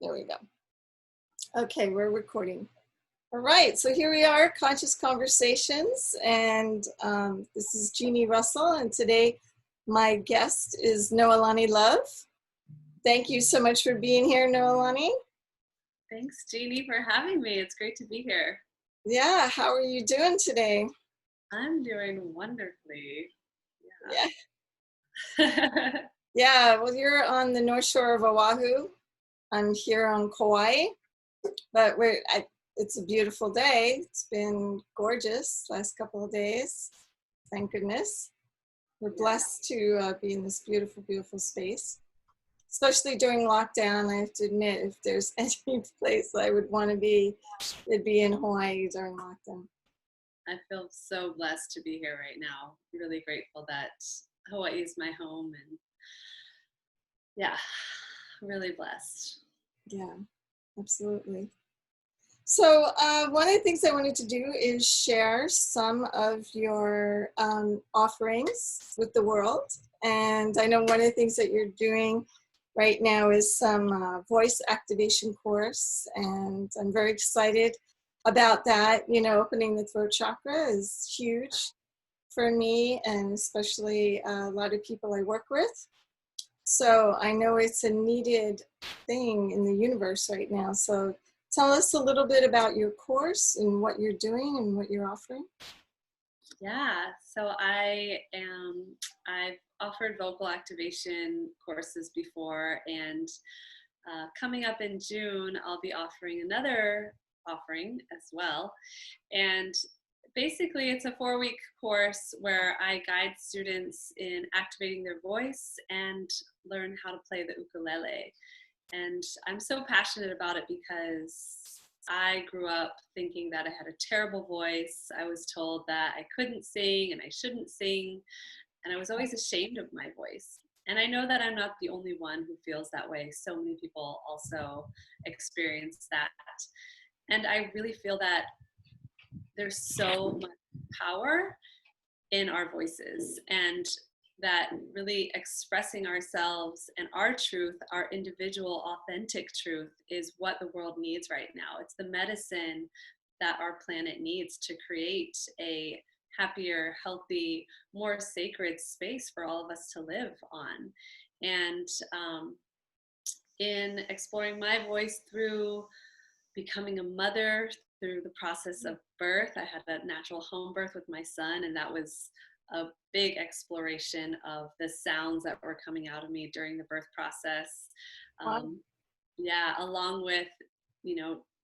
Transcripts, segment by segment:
There we go. Okay, we're recording. All right, so here we are, Conscious Conversations, and this is Jeanne Russell, and today my guest is Noelani Love. Thank you so much for being here, Noelani. Thanks, Jeanne, for having me. It's great to be here. Yeah, how are you doing today? I'm doing wonderfully. Yeah. Yeah, well, you're on the North Shore of Oahu. I'm here on Kauai, but it's a beautiful day. It's been gorgeous last couple of days. Thank goodness. We're blessed to be in this beautiful, beautiful space. Especially during lockdown, I have to admit, if there's any place I would want to be, it'd be in Hawaii during lockdown. I feel so blessed to be here right now. Really grateful that Hawaii is my home, and yeah, really blessed. Yeah, absolutely. So one of the things I wanted to do is share some of your offerings with the world. And I know one of the things that you're doing right now is some voice activation course. And I'm very excited about that. You know, opening the throat chakra is huge for me, and especially a lot of people I work with. So I know it's a needed thing in the universe right now. So tell us a little bit about your course and what you're doing and what you're offering. Yeah, so I've offered vocal activation courses before, and coming up in June, I'll be offering another offering as well. And basically, it's a 4-week course where I guide students in activating their voice and learn how to play the ukulele. And I'm so passionate about it because I grew up thinking that I had a terrible voice. I was told that I couldn't sing and I shouldn't sing, and I was always ashamed of my voice. And I know that I'm not the only one who feels that way. So many people also experience that. And I really feel that there's so much power in our voices, and that really expressing ourselves and our truth, our individual authentic truth, is what the world needs right now. It's the medicine that our planet needs to create a happier, healthy, more sacred space for all of us to live on. And in exploring my voice through becoming a mother, through the process of birth, I had a natural home birth with my son, and that was a big exploration of the sounds that were coming out of me during the birth process. Wow. Yeah, along with,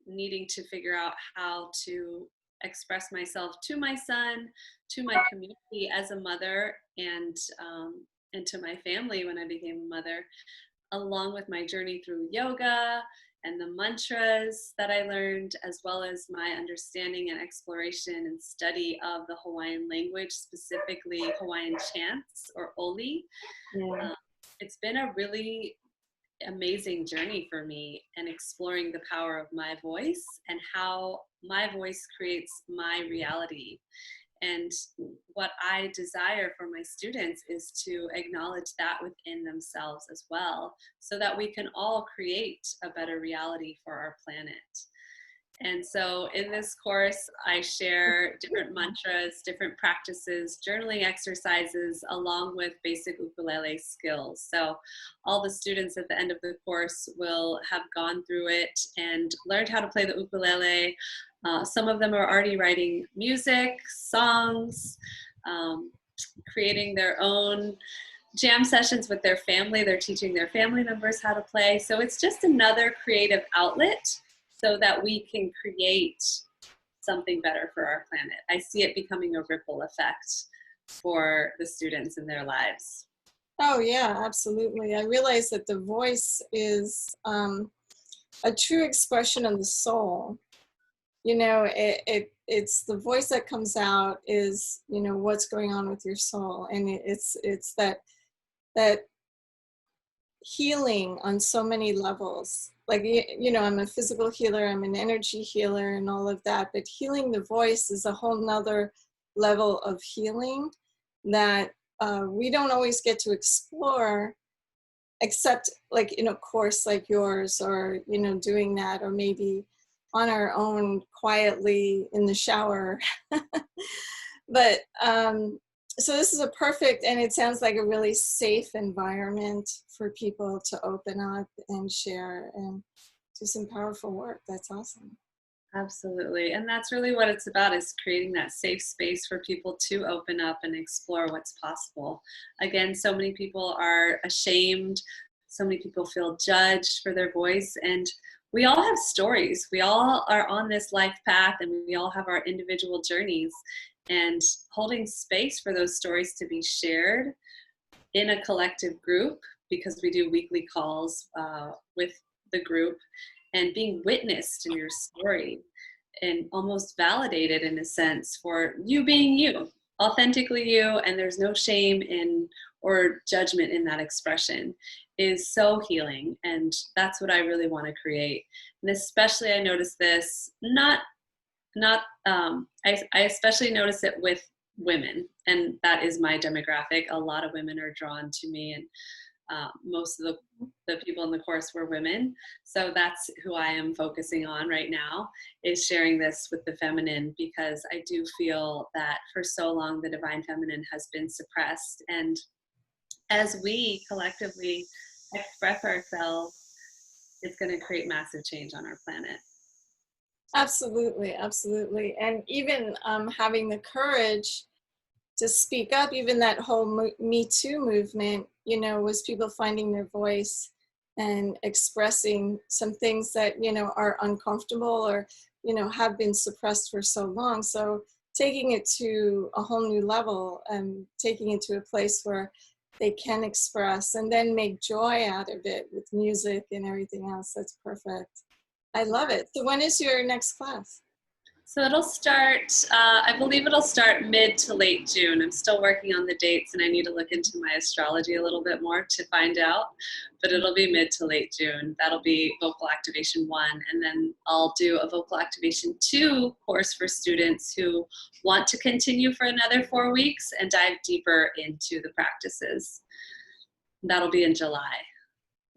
needing to figure out how to express myself to my son, to my community as a mother, and to my family when I became a mother, along with my journey through yoga and the mantras that I learned, as well as my understanding and exploration and study of the Hawaiian language, specifically Hawaiian chants, or oli. Yeah. It's been a really amazing journey for me, and exploring the power of my voice and how my voice creates my reality. And what I desire for my students is to acknowledge that within themselves as well, so that we can all create a better reality for our planet. And so in this course, I share different mantras, different practices, journaling exercises, along with basic ukulele skills. So all the students at the end of the course will have gone through it and learned how to play the ukulele. Some of them are already writing music, songs, creating their own jam sessions with their family. They're teaching their family members how to play. So it's just another creative outlet so that we can create something better for our planet. I see it becoming a ripple effect for the students in their lives. Oh, yeah, absolutely. I realize that the voice is a true expression of the soul. You know, it's the voice that comes out is, you know, what's going on with your soul. And it's that healing on so many levels. Like, you know, I'm a physical healer, I'm an energy healer and all of that, but healing the voice is a whole nother level of healing that we don't always get to explore except like in a course like yours, or, you know, doing that, or maybe on our own quietly in the shower. But so this is a perfect, and it sounds like a really safe environment for people to open up and share and do some powerful work. That's awesome. Absolutely. And that's really what it's about, is creating that safe space for people to open up and explore what's possible. Again, so many people are ashamed. So many people feel judged for their voice. And we all have stories. We all are on this life path, and we all have our individual journeys. And holding space for those stories to be shared in a collective group, because we do weekly calls with the group, and being witnessed in your story and almost validated in a sense for you being you, authentically you, and there's no shame in or judgment in that expression, is so healing. And that's what I really want to create. And especially I notice this, I especially notice it with women, and that is my demographic. A lot of women are drawn to me, and most of the people in the course were women. So that's who I am focusing on right now, is sharing this with the feminine, because I do feel that for so long the divine feminine has been suppressed. And as we collectively express ourselves, it's going to create massive change on our planet. Absolutely, absolutely. And even having the courage to speak up, even that whole Me Too movement, you know, was people finding their voice and expressing some things that, you know, are uncomfortable, or, you know, have been suppressed for so long. So taking it to a whole new level, and taking it to a place where they can express and then make joy out of it with music and everything else. That's perfect. I love it. So when is your next class? So it'll start, I believe it'll start mid to late June. I'm still working on the dates, and I need to look into my astrology a little bit more to find out, but it'll be mid to late June. That'll be Vocal Activation 1, and then I'll do a Vocal Activation 2 course for students who want to continue for another 4 weeks and dive deeper into the practices. That'll be in July.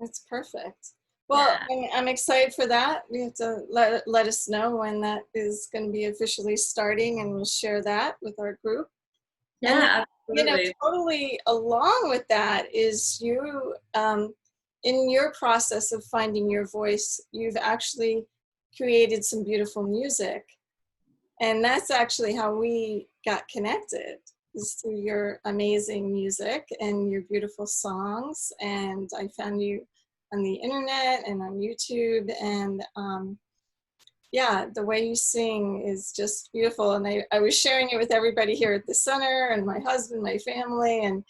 That's perfect. Well, yeah. I'm excited for that. You have to let us know when that is going to be officially starting, and we'll share that with our group. Yeah, and, absolutely. You know, totally along with that is you, in your process of finding your voice, you've actually created some beautiful music. And that's actually how we got connected, is through your amazing music and your beautiful songs. And I found you on the internet and on YouTube, and yeah, the way you sing is just beautiful. And I was sharing it with everybody here at the center, and my husband, my family, and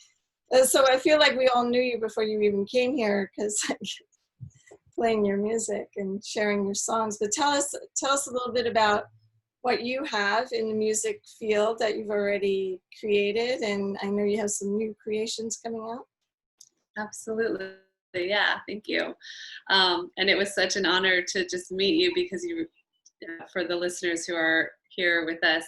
so I feel like we all knew you before you even came here, because playing your music and sharing your songs. But tell us a little bit about what you have in the music field that you've already created, and I know you have some new creations coming out. Absolutely. Yeah, thank you. And it was such an honor to just meet you, because you, for the listeners who are here with us,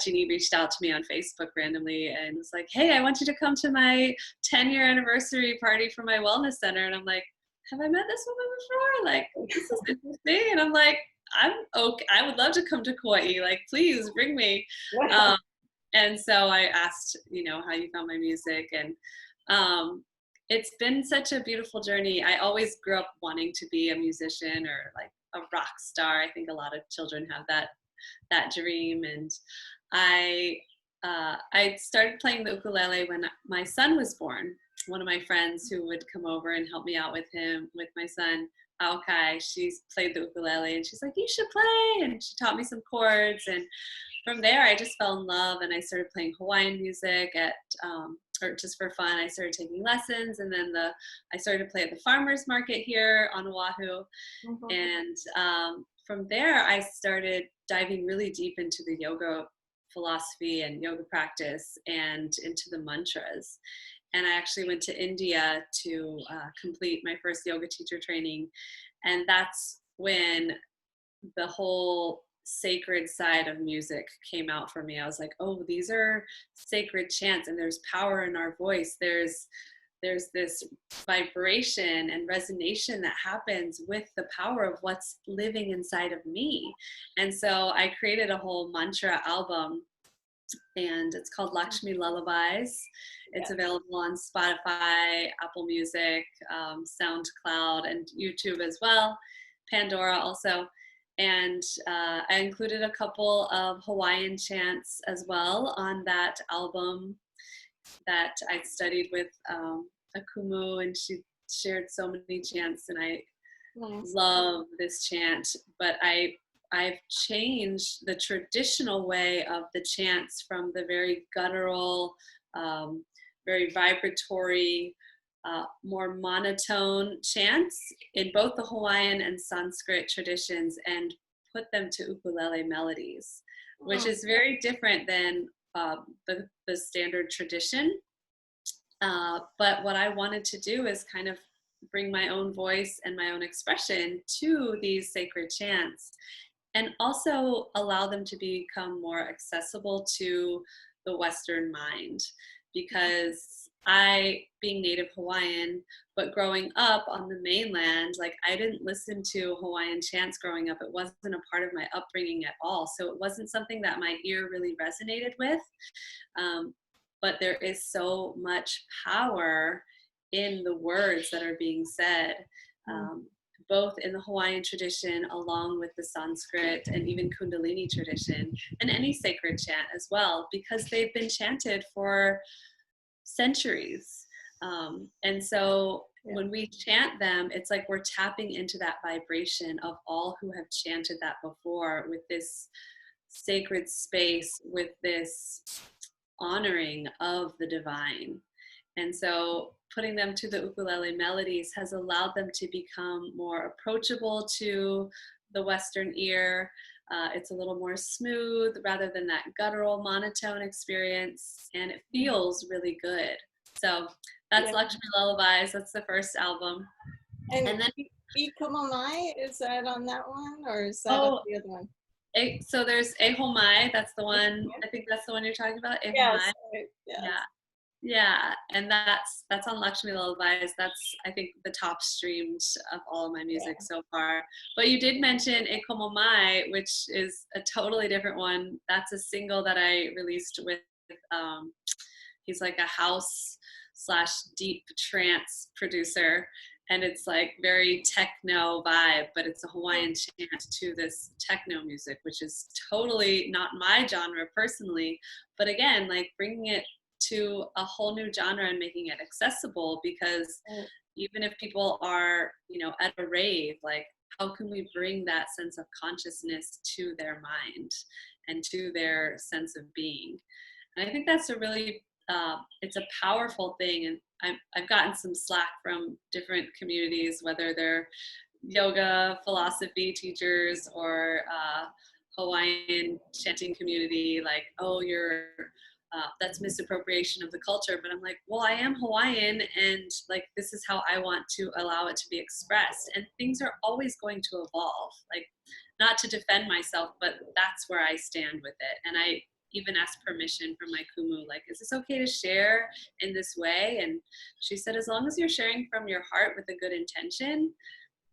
Jeanne reached out to me on Facebook randomly and was like, hey, I want you to come to my 10-year anniversary party for my wellness center. And I'm like, have I met this woman before? Like, this is interesting. And I'm like, I'm okay. I would love to come to Kauai. Like, please bring me. And so I asked, you know, how you found my music. And it's been such a beautiful journey. I always grew up wanting to be a musician, or like a rock star. I think a lot of children have that dream. And I started playing the ukulele when my son was born. One of my friends who would come over and help me out with my son, Aokai, she's played the ukulele, and she's like, you should play. And she taught me some chords. And from there, I just fell in love, and I started playing Hawaiian music or just for fun. I started taking lessons, and then I started to play at the farmers market here on Oahu. Mm-hmm. And from there, I started diving really deep into the yoga philosophy and yoga practice, and into the mantras. And I actually went to India to complete my first yoga teacher training. And that's when the whole sacred side of music came out for me. I was like, oh, these are sacred chants, and there's power in our voice. There's there's this vibration and resonation that happens with the power of what's living inside of me. And so I created a whole mantra album, and it's called Lakshmi Lullabies. It's available on Spotify, Apple Music, SoundCloud, and YouTube as well, Pandora also. And I included a couple of Hawaiian chants as well on that album that I studied with Akumu, and she shared so many chants, and I love this chant. But I've changed the traditional way of the chants from the very guttural, very vibratory, more monotone chants in both the Hawaiian and Sanskrit traditions, and put them to ukulele melodies, which is very different than the standard tradition. But what I wanted to do is kind of bring my own voice and my own expression to these sacred chants, and also allow them to become more accessible to the Western mind. Because I, being native Hawaiian, but growing up on the mainland, like I didn't listen to Hawaiian chants growing up. It wasn't a part of my upbringing at all. So it wasn't something that my ear really resonated with. But there is so much power in the words that are being said, both in the Hawaiian tradition, along with the Sanskrit and even Kundalini tradition, and any sacred chant as well, because they've been chanted for centuries. And so when we chant them, it's like we're tapping into that vibration of all who have chanted that before, with this sacred space, with this honoring of the divine. And so putting them to the ukulele melodies has allowed them to become more approachable to the Western ear. It's a little more smooth rather than that guttural monotone experience, and it feels really good. So that's Lakshmi Lullabies. That's the first album. And then Ikomomai, is that on that one, or is that on the other one? So there's Ehomai. That's the one. I think that's the one you're talking about. Ehomai. Yes. Yeah, and that's on Lakshmi Lullabies. That's, I think, the top streamed of all of my music so far. But you did mention Ekomomai, which is a totally different one. That's a single that I released with, he's like a house / deep trance producer. And it's like very techno vibe, but it's a Hawaiian chant to this techno music, which is totally not my genre personally. But again, like bringing it to a whole new genre and making it accessible, because even if people are, at a rave, like how can we bring that sense of consciousness to their mind and to their sense of being? And I think that's a really, it's a powerful thing. And I've gotten some slack from different communities, whether they're yoga, philosophy teachers, or Hawaiian chanting community, like, oh, that's misappropriation of the culture. But I'm like, well, I am Hawaiian, and like this is how I want to allow it to be expressed, and things are always going to evolve. Like, not to defend myself, but that's where I stand with it. And I even asked permission from my kumu, like, is this okay to share in this way? And she said, as long as you're sharing from your heart with a good intention,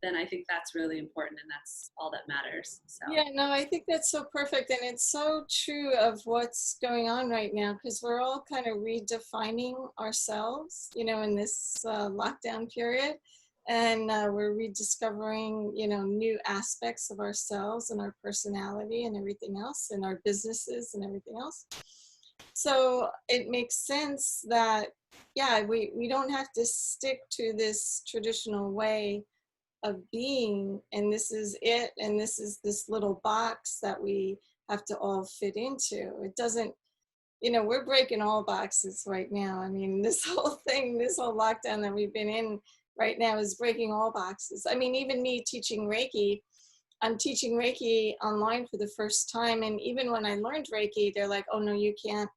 then I think that's really important, and that's all that matters. So. Yeah, no, I think that's so perfect, and it's so true of what's going on right now, because we're all kind of redefining ourselves, in this lockdown period, and we're rediscovering, new aspects of ourselves and our personality and everything else, and our businesses and everything else. So it makes sense that, we don't have to stick to this traditional way of being, and this is it, and this is this little box that we have to all fit into. It doesn't, we're breaking all boxes right now. I mean, this whole thing, this whole lockdown that we've been in right now is breaking all boxes. I mean, even me teaching Reiki, I'm teaching Reiki online for the first time, and even when I learned Reiki, they're like, oh no, you can't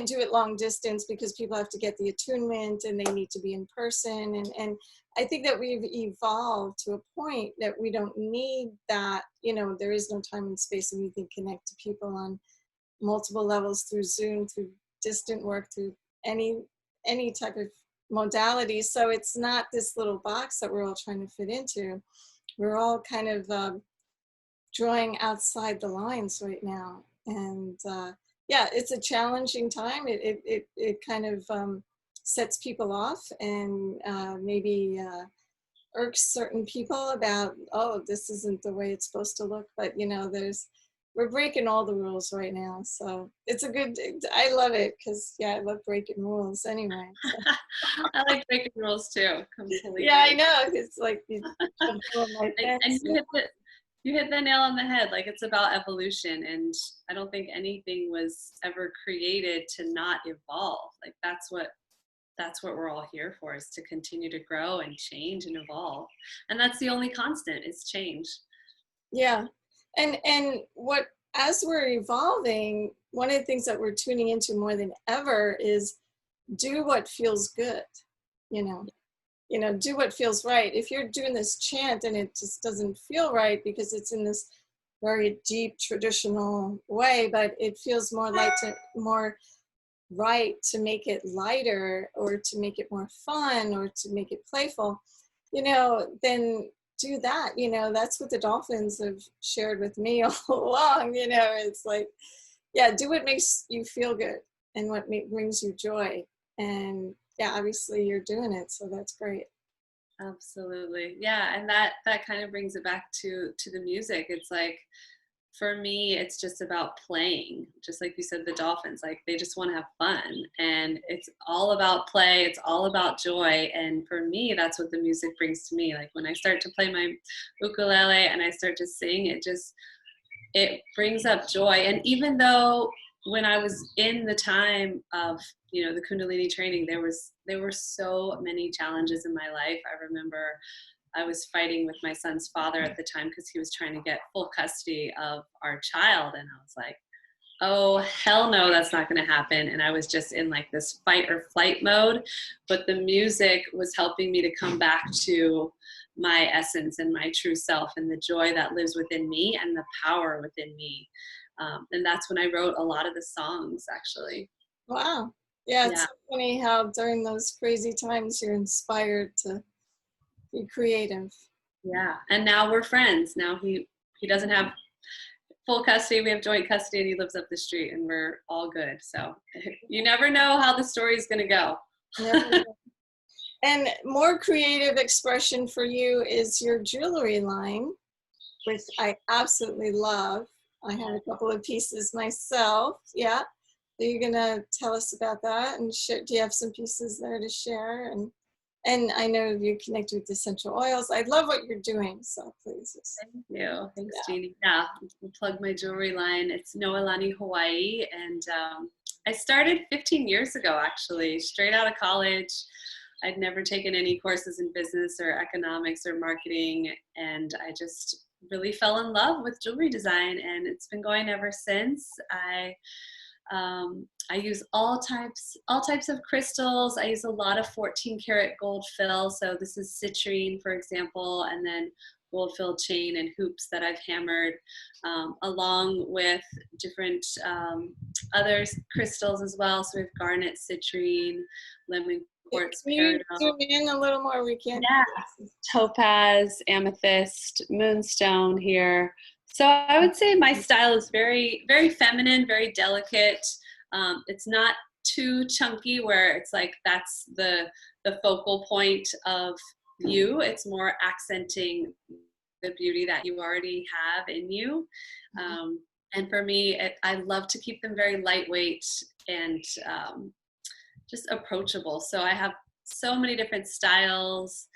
do it long distance because people have to get the attunement and they need to be in person. And I think that we've evolved to a point that we don't need that, there is no time and space, and we can connect to people on multiple levels through Zoom, through distant work, through any type of modalities. So it's not this little box that we're all trying to fit into. We're all kind of drawing outside the lines right now. And yeah, it's a challenging time. It kind of sets people off and maybe irks certain people about, oh, this isn't the way it's supposed to look. But, you know, we're breaking all the rules right now. So it's I love it because, yeah, I love breaking rules anyway. So. I like breaking rules too, completely. Yeah, I know. It's like you my and you hit the nail on the head. Like, it's about evolution, and I don't think anything was ever created to not evolve. Like, that's what we're all here for, is to continue to grow and change and evolve. And that's the only constant, is change. Yeah. And what, as we're evolving, one of the things that we're tuning into more than ever is do what feels good, you know, do what feels right. If you're doing this chant and it just doesn't feel right because it's in this very deep traditional way, but it feels more more right to make it lighter or to make it more fun or to make it playful, then do that. That's what the dolphins have shared with me all along. It's like, yeah, do what makes you feel good and what brings you joy. And yeah, obviously you're doing it, so that's great. Absolutely. Yeah. And that kind of brings it back to the music. It's like, for me, it's just about playing. Just like you said, the dolphins, like, they just want to have fun, and it's all about play. It's all about joy. And for me, that's what the music brings to me. Like, when I start to play my ukulele and I start to sing, it brings up joy. And even though when I was in the time of, the Kundalini training, there were so many challenges in my life. I remember I was fighting with my son's father at the time because he was trying to get full custody of our child. And I was like, oh, hell no, that's not going to happen. And I was just in like this fight or flight mode. But the music was helping me to come back to my essence and my true self and the joy that lives within me and the power within me. And that's when I wrote a lot of the songs, actually. Wow. Yeah, it's so funny how during those crazy times you're inspired to be creative. Yeah. And now we're friends. Now he doesn't have full custody. We have joint custody, and he lives up the street, and we're all good. So you never know how the story is going to go. And more creative expression for you is your jewelry line, which I absolutely love. I have a couple of pieces myself. Yeah. Are you going to tell us about that? And do you have some pieces there to share? And I know you connect with essential oils. I love what you're doing, so please. Thank you. Thanks, Jeannie. Yeah, I'll plug my jewelry line. It's Noelani Hawaii, and I started 15 years ago, actually, straight out of college. I'd never taken any courses in business or economics or marketing, and I just really fell in love with jewelry design, and it's been going ever since. I use all types of crystals. I use a lot of 14 karat gold fill. So this is citrine, for example, and then gold fill chain and hoops that I've hammered, along with different other crystals as well. So we have garnet, citrine, lemon quartz. Can you zoom in a little more? We can't. Yeah, topaz, amethyst, moonstone here. So I would say my style is very, very feminine, very delicate. It's not too chunky where it's like that's the focal point of you. It's more accenting the beauty that you already have in you. And for me, I love to keep them very lightweight and just approachable. So I have so many different styles.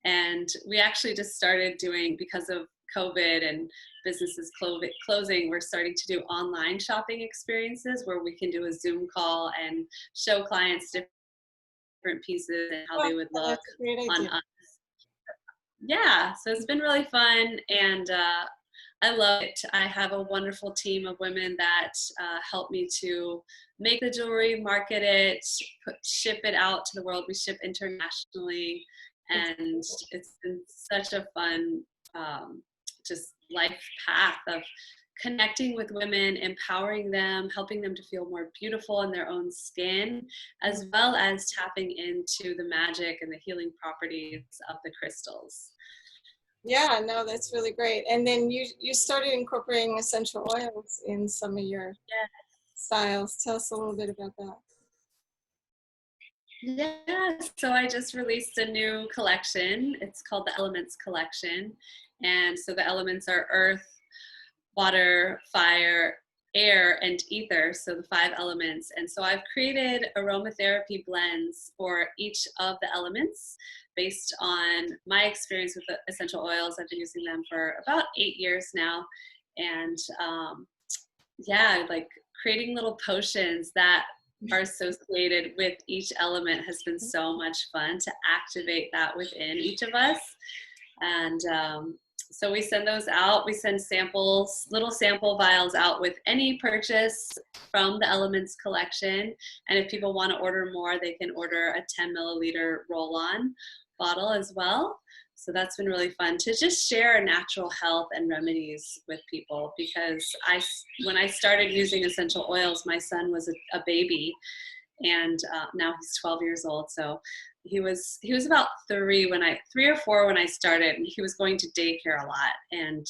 And we actually just started doing, because of COVID and businesses closing, we're starting to do online shopping experiences where we can do a Zoom call and show clients different pieces and how they would look on us. Yeah, so it's been really fun, and I love it. I have a wonderful team of women that help me to make the jewelry, market it, ship it out to the world. We ship internationally, and it's been such a fun just life path of connecting with women, empowering them, helping them to feel more beautiful in their own skin, as well as tapping into the magic and the healing properties of the crystals. Yeah, no, that's really great. And then you started incorporating essential oils in some of your styles. Tell us a little bit about that. Yeah, so I just released a new collection. It's called the Elements Collection. And so the elements are earth, water, fire, air, and ether. So the 5 elements. And so I've created aromatherapy blends for each of the elements based on my experience with the essential oils. I've been using them for about 8 years now. And yeah, like creating little potions that are associated with each element has been so much fun to activate that within each of us. And so we send those out. We send samples, little sample vials out with any purchase from the Elements collection. And if people want to order more, they can order a 10 milliliter roll-on bottle as well. So that's been really fun to just share natural health and remedies with people, because when I started using essential oils, my son was a baby, and now he's 12 years old. So he was about 3 or 4 when I started, and he was going to daycare a lot. And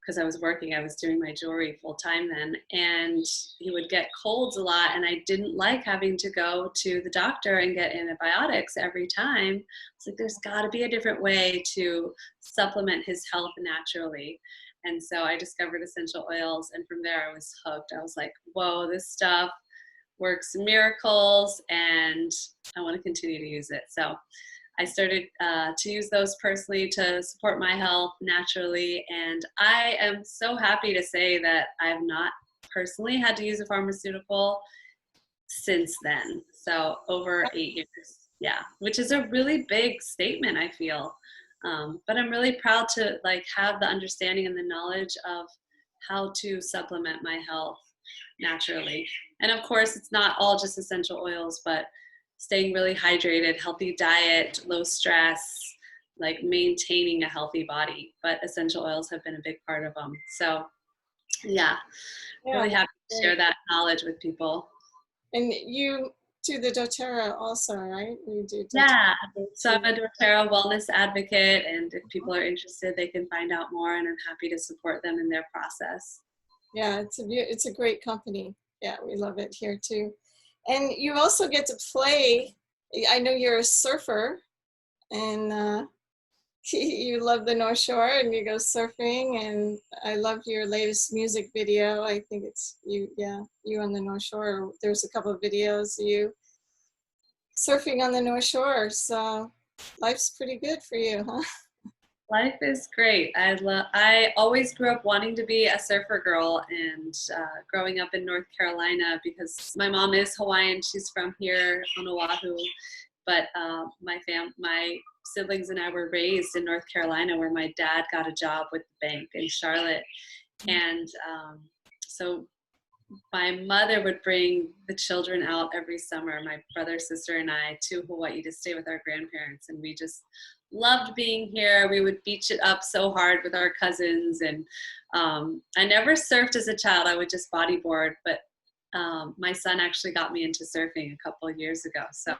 because I was working, I was doing my jewelry full time then, and he would get colds a lot, and I didn't like having to go to the doctor and get antibiotics every time. It's like, there's got to be a different way to supplement his health naturally. And so I discovered essential oils, and from there I was hooked. I was like, whoa, this stuff works miracles, and I want to continue to use it. So I started to use those personally to support my health naturally. And I am so happy to say that I have not personally had to use a pharmaceutical since then. So over 8 years, yeah, which is a really big statement, I feel. But I'm really proud to have the understanding and the knowledge of how to supplement my health naturally. And of course, it's not all just essential oils, but staying really hydrated, healthy diet, low stress, like maintaining a healthy body. But essential oils have been a big part of them. So yeah, really happy to share that knowledge with people. And you do the doTERRA also, right? You do yeah, so I'm a doTERRA wellness advocate, and if people are interested, they can find out more, and I'm happy to support them in their process. Yeah, it's a great company. Yeah, we love it here too. And you also get to play. I know you're a surfer, and you love the North Shore, and you go surfing. And I love your latest music video. I think it's you on the North Shore. There's a couple of videos of you surfing on the North Shore. So life's pretty good for you, huh? Life is great. I always grew up wanting to be a surfer girl, and growing up in North Carolina, because my mom is Hawaiian. She's from here on Oahu, but my siblings and I were raised in North Carolina, where my dad got a job with the bank in Charlotte. And so my mother would bring the children out every summer, my brother, sister, and I, to Hawaii to stay with our grandparents. And we just loved being here. We would beach it up so hard with our cousins. And I never surfed as a child. I would just bodyboard. But my son actually got me into surfing a couple of years ago. So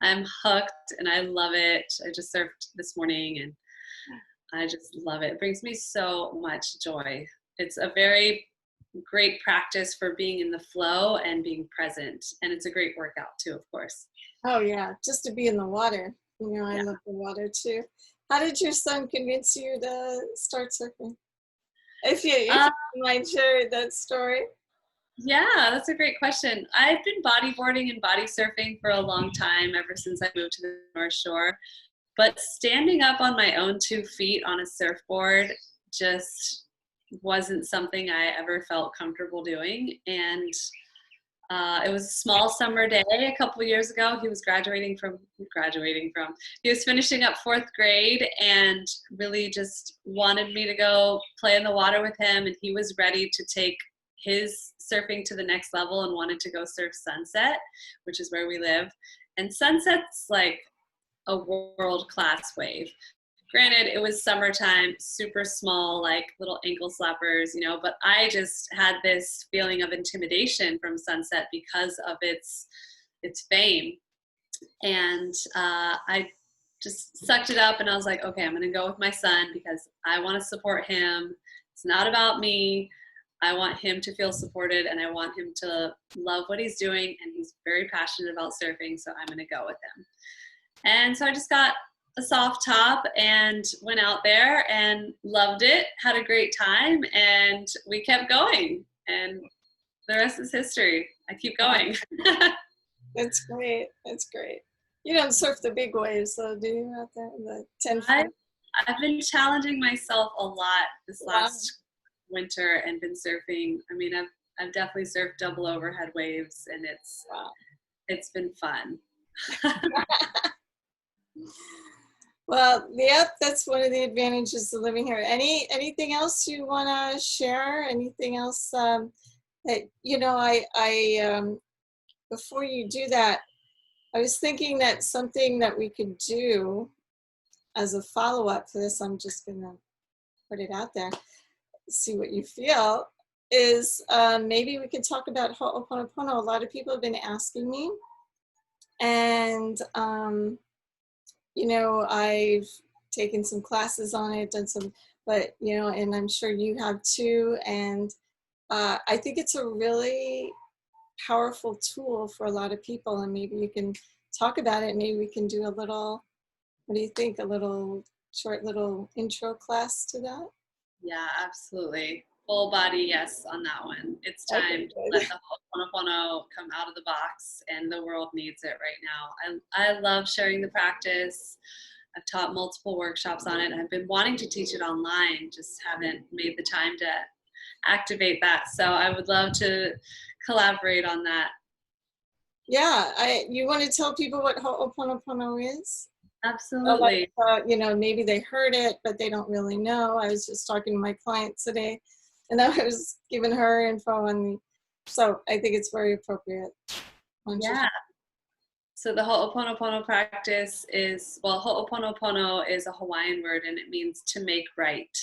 I'm hooked, and I love it. I just surfed this morning, and I just love it. It brings me so much joy. It's a very great practice for being in the flow and being present. And it's a great workout too, of course. Oh yeah, just to be in the water. I love the water too. How did your son convince you to start surfing? If you might share that story. Yeah, that's a great question. I've been bodyboarding and body surfing for a long time, ever since I moved to the North Shore. But standing up on my own 2 feet on a surfboard just wasn't something I ever felt comfortable doing. And it was a small summer day a couple of years ago. He was he was finishing up 4th grade, and really just wanted me to go play in the water with him. And he was ready to take his surfing to the next level and wanted to go surf Sunset, which is where we live. And Sunset's like a world-class wave. Granted, it was summertime, super small, like little ankle slappers, you know, but I just had this feeling of intimidation from Sunset because of its fame. And I just sucked it up and I was like, okay, I'm going to go with my son because I want to support him. It's not about me. I want him to feel supported and I want him to love what he's doing. And he's very passionate about surfing. So I'm going to go with him. And so I just got a soft top and went out there and loved it, had a great time, and we kept going. And the rest is history. I keep going. That's great. That's great. You don't surf the big waves, though, do you, out there? The 10 foot? I've been challenging myself a lot this last winter and been surfing. I mean, I've definitely surfed double overhead waves, and it's been fun. Well, yep, that's one of the advantages of living here. Anything else you want to share? Anything else that, you know, I before you do that, I was thinking that something that we could do as a follow-up for this, I'm just going to put it out there, see what you feel, is maybe we could talk about Ho'oponopono. A lot of people have been asking me, and you know, I've taken some classes on it, done some, but, you know, and I'm sure you have too. And I think it's a really powerful tool for a lot of people. And maybe you can talk about it. Maybe we can do a little, what do you think? A little short little intro class to that? Yeah, absolutely. Full body yes on that one. It's time to let the Ho'oponopono come out of the box, and the world needs it right now. I love sharing the practice. I've taught multiple workshops on it. I've been wanting to teach it online, just haven't made the time to activate that. So I would love to collaborate on that. Yeah, you want to tell people what Ho'oponopono is? Absolutely. You know, maybe they heard it, but they don't really know. I was just talking to my client today, and I was giving her info, and so I think it's very appropriate. Yeah. So the Ho'oponopono practice is, well, Ho'oponopono is a Hawaiian word, and it means to make right.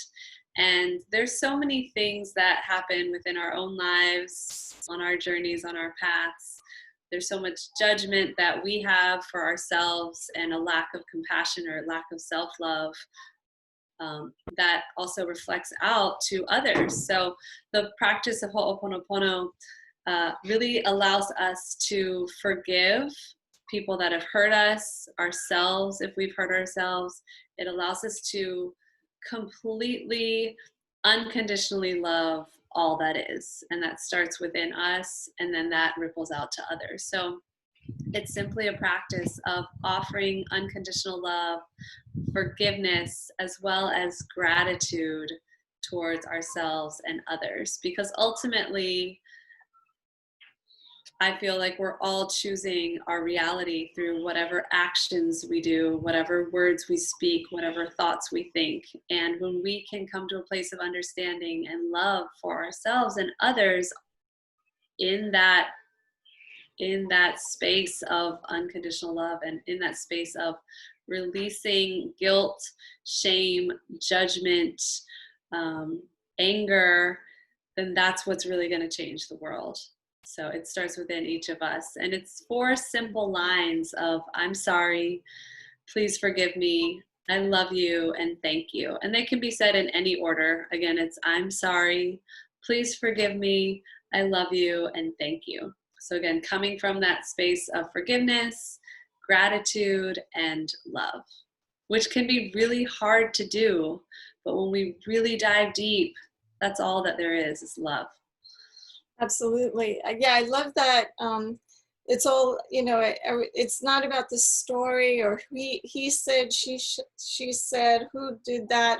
And there's so many things that happen within our own lives, on our journeys, on our paths. There's so much judgment that we have for ourselves and a lack of compassion or lack of self-love that also reflects out to others. So the practice of Ho'oponopono really allows us to forgive people that have hurt us, ourselves if we've hurt ourselves. It allows us to completely, unconditionally love all that is, and that starts within us, and then that ripples out to others. So it's simply a practice of offering unconditional love, forgiveness, as well as gratitude towards ourselves and others, because ultimately I feel like we're all choosing our reality through whatever actions we do, whatever words we speak, whatever thoughts we think. And when we can come to a place of understanding and love for ourselves and others in that space of unconditional love, and in that space of releasing guilt, shame, judgment, anger, then that's what's really going to change the world. So it starts within each of us. And it's 4 simple lines of I'm sorry, please forgive me, I love you, and thank you. And they can be said in any order. Again, it's I'm sorry, please forgive me, I love you, and thank you. So again, coming from that space of forgiveness, gratitude, and love, which can be really hard to do. But when we really dive deep, that's all that there is love. Absolutely. Yeah, I love that. It's all, you know, it's not about the story or he said, she said, who did that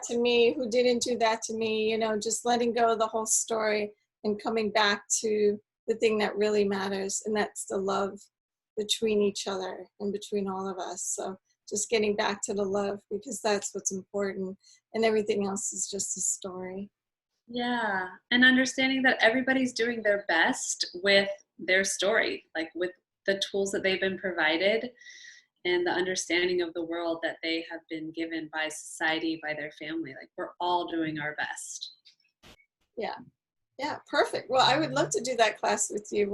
to me, who didn't do that to me, you know, just letting go of the whole story and coming back to the thing that really matters, and that's the love between each other and between all of us. So just getting back to the love, because that's what's important, and everything else is just a story. Yeah, and understanding that everybody's doing their best with their story, like with the tools that they've been provided. and the understanding of the world that they have been given by society, by their family. Like, we're all doing our best. Yeah. Yeah, perfect. Well, I would love to do that class with you.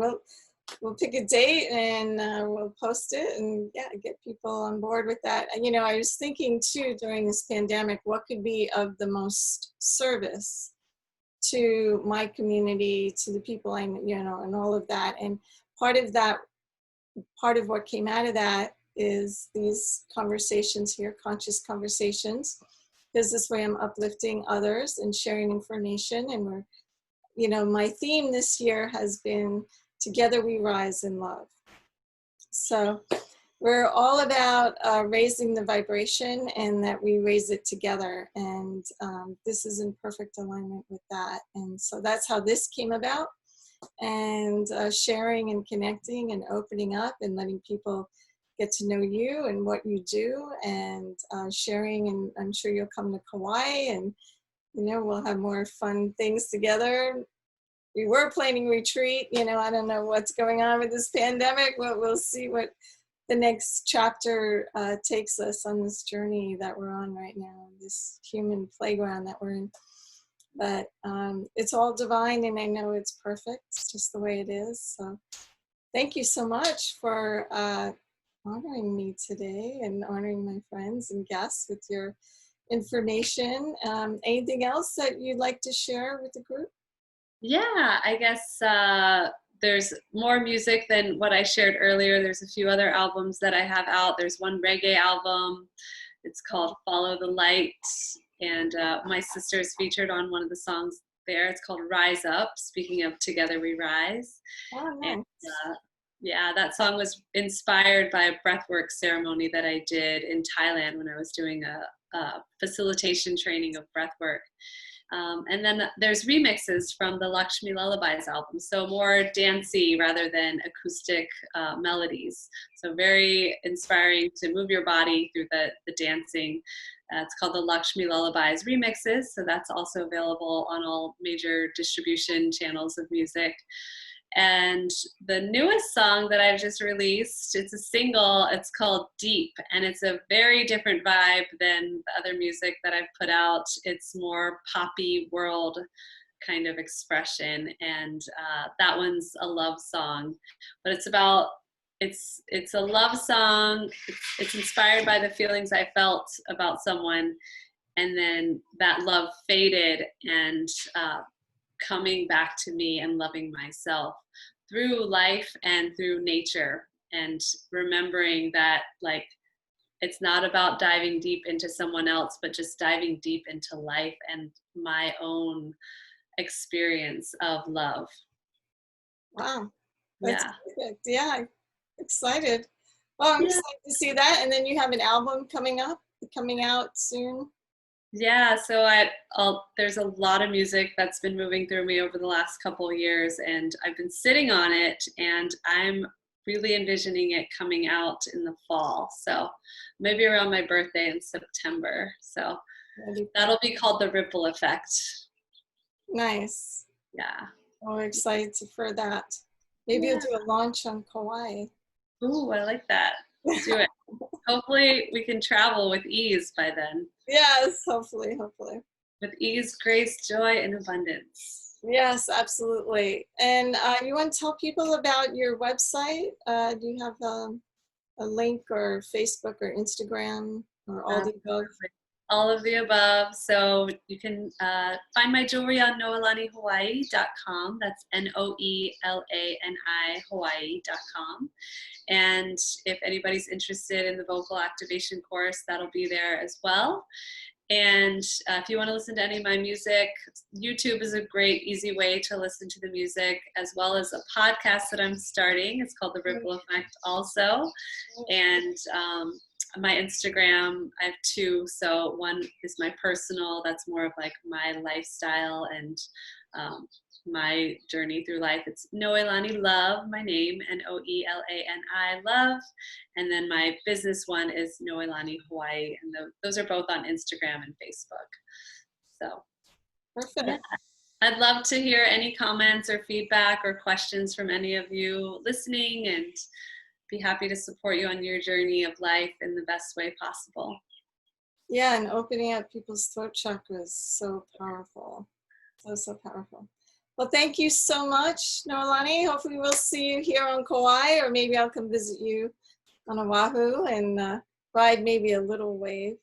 We'll pick a date and we'll post it and yeah, get people on board with that. And, you know, I was thinking too during this pandemic, what could be of the most service to my community, to the people I, you know, and all of that. And part of what came out of that is these conversations here, conscious conversations, because this way I'm uplifting others and sharing information. And we're, you know, my theme this year has been Together We Rise in Love. So we're all about raising the vibration and that we raise it together. And this is in perfect alignment with that. And so that's how this came about. And sharing and connecting and opening up and letting people get to know you and what you do, and sharing. And I'm sure you'll come to Kauai, and you know, we'll have more fun things together. We were planning retreat, you know, I don't know what's going on with this pandemic, but we'll see what the next chapter takes us on this journey that we're on right now, this human playground that we're in. But it's all divine, and I know it's perfect. It's just the way it is. So thank you so much for honoring me today and honoring my friends and guests with your information. Anything else that you'd like to share with the group? Yeah, I guess there's more music than what I shared earlier. There's a few other albums that I have out. There's one reggae album. It's called Follow the Light. And my sister's featured on one of the songs there. It's called Rise Up, speaking of Together We Rise. Oh, nice. And yeah, that song was inspired by a breathwork ceremony that I did in Thailand when I was doing a facilitation training of breathwork. And then there's remixes from the Lakshmi Lullabies album, so more dancey rather than acoustic melodies. So very inspiring to move your body through the dancing. It's called the Lakshmi Lullabies remixes, so that's also available on all major distribution channels of music. And the newest song that I've just released, it's a single, it's called Deep, and it's a very different vibe than the other music that I've put out. It's more poppy world kind of expression, and that one's a love song, but it's about, it's a love song. It's inspired by the feelings I felt about someone, and then that love faded, and coming back to me and loving myself through life and through nature, and remembering that, like, it's not about diving deep into someone else, but just diving deep into life and my own experience of love. Wow, that's Yeah. perfect. Yeah, I'm excited. Well, I'm excited to see that. And then you have an album coming out soon. Yeah, so there's a lot of music that's been moving through me over the last couple of years, and I've been sitting on it, and I'm really envisioning it coming out in the fall. So maybe around my birthday in September. So that'll be called The Ripple Effect. Nice. Yeah. Oh, we're excited for that. Maybe you'll do a launch on Kauai. Ooh, I like that. Do it. Hopefully we can travel with ease by then. Yes, hopefully. With ease, grace, joy, and abundance. Yes, absolutely. And you want to tell people about your website? Do you have a link, or Facebook or Instagram, or all the above? All of the above. So you can find my jewelry on noelanihawaii.com. That's NOELANI Hawaii.com. And if anybody's interested in the vocal activation course, that'll be there as well. And if you want to listen to any of my music, YouTube is a great, easy way to listen to the music, as well as a podcast that I'm starting. It's called The Ripple Effect also. And my Instagram, I have two. So one is my personal, that's more of like my lifestyle and my journey through life. It's Noelani Love, my name, NOELANI Love. And then my business one is Noelani Hawaii. And those are both on Instagram and Facebook. So Perfect. Yeah. I'd love to hear any comments or feedback or questions from any of you listening, and be happy to support you on your journey of life in the best way possible. Yeah, and opening up people's throat chakra is so powerful. So powerful. Well, thank you so much, Noelani. Hopefully we'll see you here on Kauai, or maybe I'll come visit you on Oahu and ride maybe a little wave.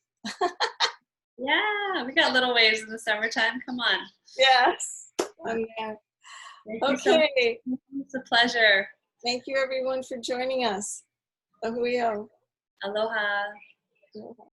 Yeah, we got little waves in the summertime. Come on. Yes. Okay. It's a pleasure. Thank you, everyone, for joining us. Ahuio. Aloha. Aloha.